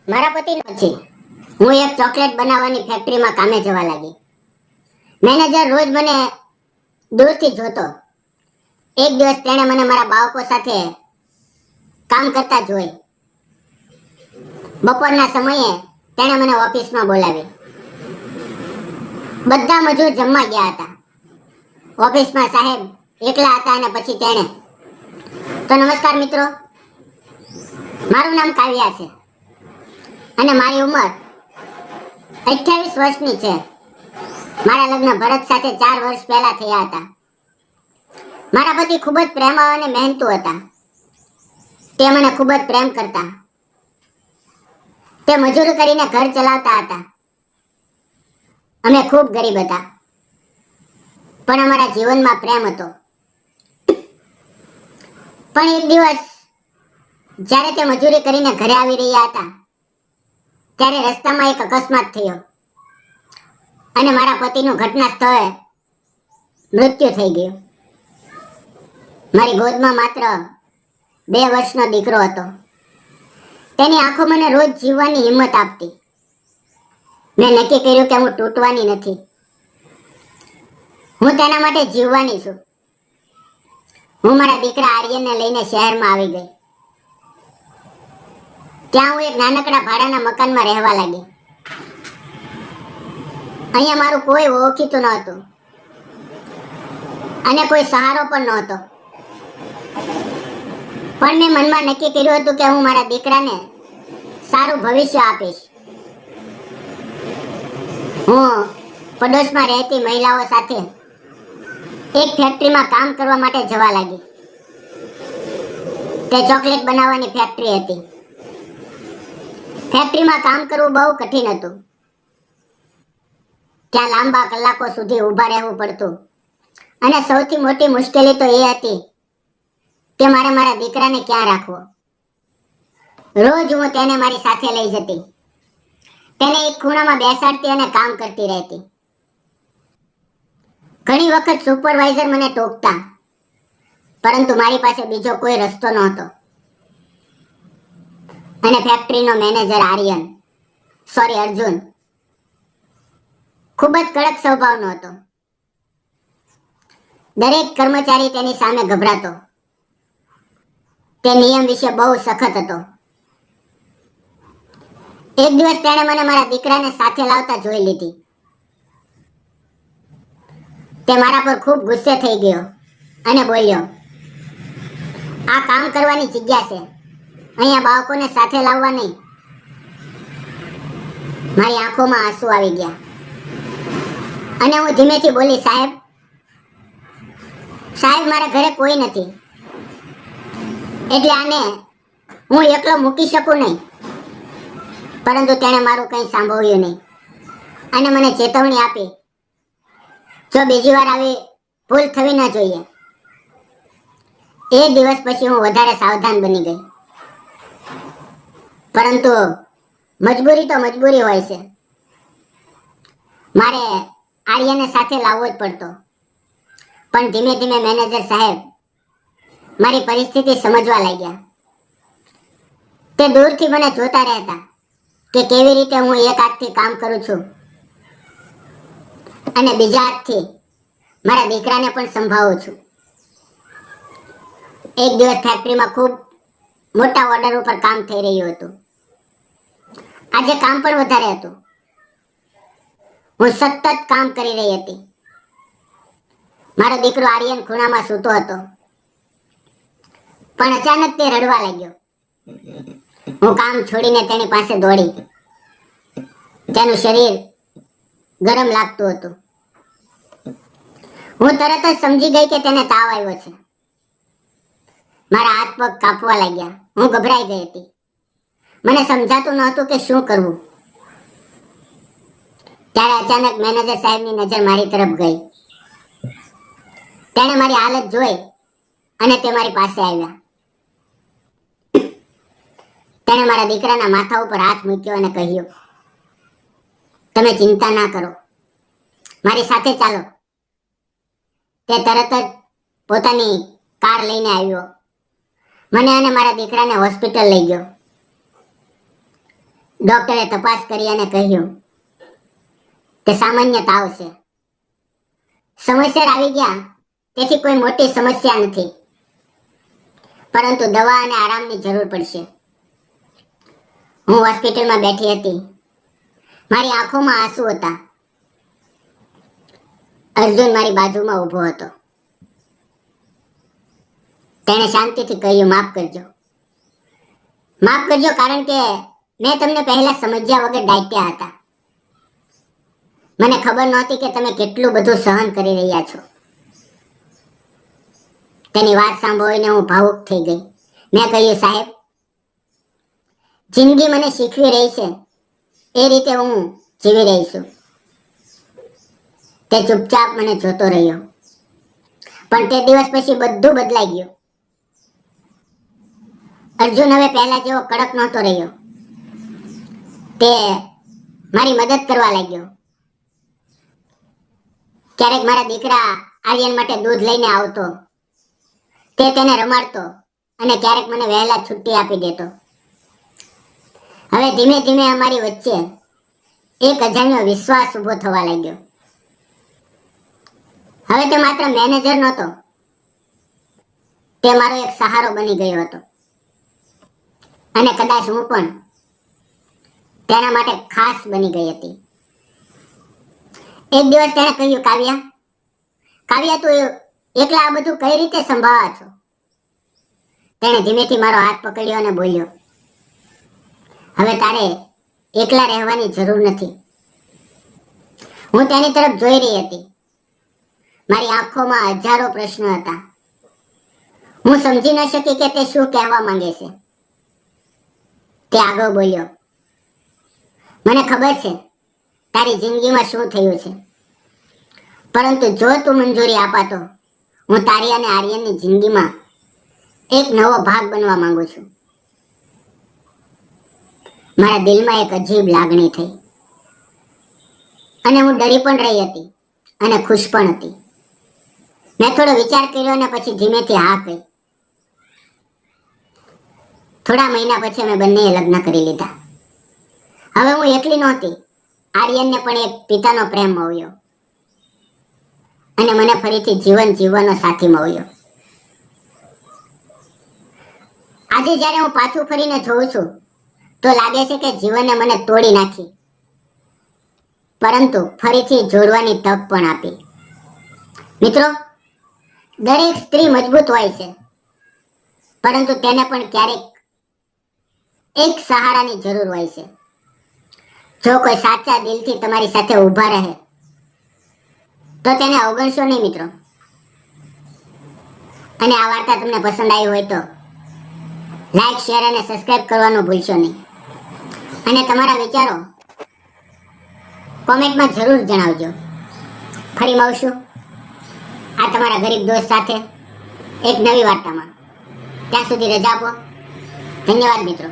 મારા પતિનો છે. હું એક ચોકલેટ બનાવવાની ફેક્ટરીમાં કામે જવા લાગી. મેનેજર રોજ મને દૂરથી જોતો. એક દિવસ તેણે મને મારા બાળકો સાથે કામ કરતા જોઈ. બપોરના સમયે તેણે મને ઓફિસમાં બોલાવી. બધા મજૂર જમવા ગયા હતા. ઓફિસમાં સાહેબ એકલા હતા અને પછી તેણે તો નમસ્કાર મિત્રો, મારું નામ કાવ્યા છે અને મારી ઉંમર 28 વર્ષની છે. મારા લગ્ન ભરત સાથે 4 વર્ષ પહેલા થયા હતા. મારા પતિ ખૂબ જ પ્રેમાળ અને મહેનતુ હતા. તે મને ખૂબ જ પ્રેમ કરતા. તે મજૂરી કરીને ઘર ચલાવતા હતા. અમે ખૂબ ગરીબ હતા, પણ અમારા જીવનમાં પ્રેમ હતો. પણ એક દિવસ જ્યારે તે મજૂરી કરીને ઘરે આવી રહ્યા હતા, ત્યારે રસ્તામાં એક અકસ્માત થયો અને મારા પતિનું ઘટના સ્થળે મૃત્યુ થઈ ગયું. મારી ગોદમાં માત્ર 2 વર્ષનો દીકરો હતો. તેની આંખો મને રોજ જીવવાની હિંમત આપતી. મેં નક્કી કર્યું કે હું તૂટવાની નથી. હું તેના માટે જીવવાની છું. હું મારા દીકરા આર્યનને લઈને શહેરમાં આવી ગઈ. ત્યાં હું એક નાનકડા ભાડાના મકાનમાં રહેવા લાગી. અહીંયા મારું કોઈ ઓળખીતું નહોતું અને કોઈ સહારો પણ નહોતો. પણ મેં મનમાં નક્કી કર્યું હતું કે હું મારા દીકરાને સારું ભવિષ્ય આપીશ. હું પડોશમાં રહેતી મહિલાઓ સાથે એક ફેક્ટરીમાં કામ કરવા માટે જવા લાગી. તે ચોકલેટ બનાવવાની ફેક્ટરી હતી. ફેક્ટરીમાં કામ કરવું બહુ કઠિન હતું. ત્યાં લાંબા કલાકો સુધી ઊભા રહેવું પડતું અને સૌથી મોટી મુશ્કેલી તો એ હતી કે મારે મારા દીકરાને ક્યાં રાખવો. રોજ હું તેને મારી સાથે લઈ જતી. તેને એક ખૂણામાં બેસાડતી અને કામ કરતી રહેતી. ઘણી વખત સુપરવાઇઝર મને ટોકતા, પરંતુ મારી પાસે બીજો કોઈ રસ્તો નહોતો. અને ફેક્ટરીનો મેનેજર અર્જુન ખૂબ જ કડક સ્વભાવનો હતો. દરેક કર્મચારી તેની સામે ગભરાતો. તે નિયમ વિશે બહુ સખત હતો. એક દિવસ તેણે મને મારા દીકરાને સાથે લાવતા જોઈ લીધી. તે મારા પર ખૂબ ગુસ્સે થઈ ગયો અને બોલ્યો, આ કામ કરવાની જગ્યા છે, અહીંયા બાળકોને સાથે લાવવા નહીં. મારી આંખોમાં આંસુ આવી ગયા અને હું ધીમેથી બોલી, સાહેબ મારા ઘરે કોઈ નથી, એટલે આને હું એકલો મૂકી શકું નહીં. પરંતુ તેણે મારું કંઈ સાંભળ્યું નહીં અને મને ચેતવણી આપી, જો બીજી વાર આવી ભૂલ થવી ન જોઈએ. એ દિવસ પછી હું વધારે સાવધાન બની ગઈ. પરંતુ મજબૂરી તો મજબૂરી હોય છે. મારે આર્યને સાથે લાવવો જ પડતો. પણ ધીમે ધીમે મેનેજર સાહેબ મારી પરિસ્થિતિ સમજવા લાગ્યા. તે દૂરથી મને જોતા રહેતા કે કેવી રીતે હું એક હાથથી કામ કરું છું અને બીજા હાથથી મારા દીકરાને પણ સંભાળું છું. એક દિવસ ફેક્ટરીમાં ખૂબ મોટા ઓર્ડર ઉપર કામ થઈ રહ્યું હતું. આજે કામ પણ વધારે હતું. હું સતત કામ કરી રહી હતી. મારો દીકરો આર્યન ખૂણામાં સૂતો હતો, પણ અચાનક તે રડવા લાગ્યો. હું કામ છોડીને તેની પાસે દોડી. તેનું શરીર ગરમ લાગતું હતું. હું તરત જ સમજી ગઈ કે તેને તાવ આવ્યો છે. મારા હાથ પગ કાપવા લાગ્યા. હું ગભરાઈ ગઈ હતી. મને સમજાતું નહોતું કે શું કરવું. ત્યારે અચાનક મેનેજર સાહેબની નજર મારી તરફ ગઈ. તેણે મારી હાલત જોઈ અને તે મારી પાસે આવ્યા. તેણે મારા દીકરાના માથા ઉપર હાથ મૂક્યો અને કહ્યું, તમે ચિંતા ના કરો, મારી સાથે ચાલો. તે તરત જ પોતાની કાર લઈને આવ્યો. મને અને મારા દીકરાને હોસ્પિટલ લઈ ગયો. ડોક્ટરે તપાસ કરી અને કહ્યું કે સામાન્ય તાવ છે. સમયસર આવી ગયા તેથી કોઈ મોટી સમસ્યા નથી, પરંતુ દવા અને આરામની જરૂર પડશે. હું હોસ્પિટલમાં બેઠી હતી. મારી આંખોમાં આંસુ હતા. અર્જુન મારી બાજુમાં ઊભો હતો. તેણે શાંતિથી કહ્યું, માફ કરજો. માફ કરજો, કારણ કે મેં તમને પહેલા સમજ્યા વગર ડાંટ્યા હતા. મને ખબર નહોતી કે તમે કેટલું બધું સહન કરી રહ્યા છો. તેની વાત સાંભળીને હું ભાવુક થઈ ગઈ. મેં કહ્યું, સાહેબ, જિંદગી મને શીખવી રહી છે એ રીતે હું જીવી રહી છું. તે ચૂપચાપ મને જોતો રહ્યો. પણ તે દિવસ પછી બધું બદલાઈ ગયું. અર્જુન હવે પહેલા જેવો કડક નહોતો રહ્યો. તે મારી મદદ કરવા લાગ્યો. ક્યારેક મારા દીકરા આર્યન માટે દૂધ લઈને આવતો. તે તેને રમાડતો અને ક્યારેક મને વહેલા છુટ્ટી આપી દેતો. હવે ધીમે ધીમે અમારી વચ્ચે એક અજાણ્યો વિશ્વાસ ઊભો થવા લાગ્યો. હવે તે માત્ર મેનેજર નહોતો, તે મારો એક સહારો બની ગયો હતો. અને કદાચ હું પણ તેના માટે ખાસ બની ગઈ હતી. એક દિવસ તેણે કહ્યું, કાવ્યા, તું એકલા આ બધું કઈ રીતે સંભાળે છો? તેણે ધીમેથી મારો હાથ પકડ્યો અને બોલ્યો, હવે તારે એકલા રહેવાની જરૂર નથી. હું તેની તરફ જોઈ રહી હતી. મારી આંખોમાં હજારો પ્રશ્નો હતા. હું સમજી ન શકી કે તે શું કહેવા માંગે છે. તે આગળ બોલ્યો, મને ખબર છે તારી જિંદગીમાં શું થયું છે, પરંતુ જો તું મંજૂરી આપાતો હું તારી અને આર્યનની જિંદગીમાં એક નવો ભાગ બનવા માંગુ છું. મારા દિલમાં એક અજીબ લાગણી થઈ અને હું ડરી પણ રહી હતી અને ખુશ પણ હતી. મેં થોડો વિચાર કર્યો અને પછી ધીમેથી હા કહી. થોડા મહિના પછી અમે બંનેએ લગ્ન કરી લીધા. હવે હું એકલી નહોતી. આર્યનને પણ એક પિતાનો પ્રેમ મળ્યો અને મને ફરીથી જીવન જીવવાનો સાથી મળ્યો. આજે જ્યારે હું પાછું ફરીને જોઉં છું તો લાગે છે કે જીવને મને તોડી નાખી, પરંતુ ફરીથી જોડવાની તક પણ આપી. મિત્રો, દરેક સ્ત્રી મજબૂત હોય છે, પરંતુ તેને પણ ક્યારેક એક સહારાની જરૂર હોય છે. જો કોઈ સાચા દિલથી તમારી સાથે ઊભા રહે તો તેને અવગણશો નહીં મિત્રો. અને આ વાર્તા તમને પસંદ આવી હોય તો લાઈક, શેર અને સબસ્ક્રાઇબ કરવાનું ભૂલશો નહીં. અને તમારા વિચારો કોમેન્ટમાં જરૂર જણાવજો. ફરી મળશું આ તમારા ગરીબ દોસ્ત સાથે એક નવી વાર્તામાં. ત્યાં સુધી રજા આપો. ધન્યવાદ મિત્રો.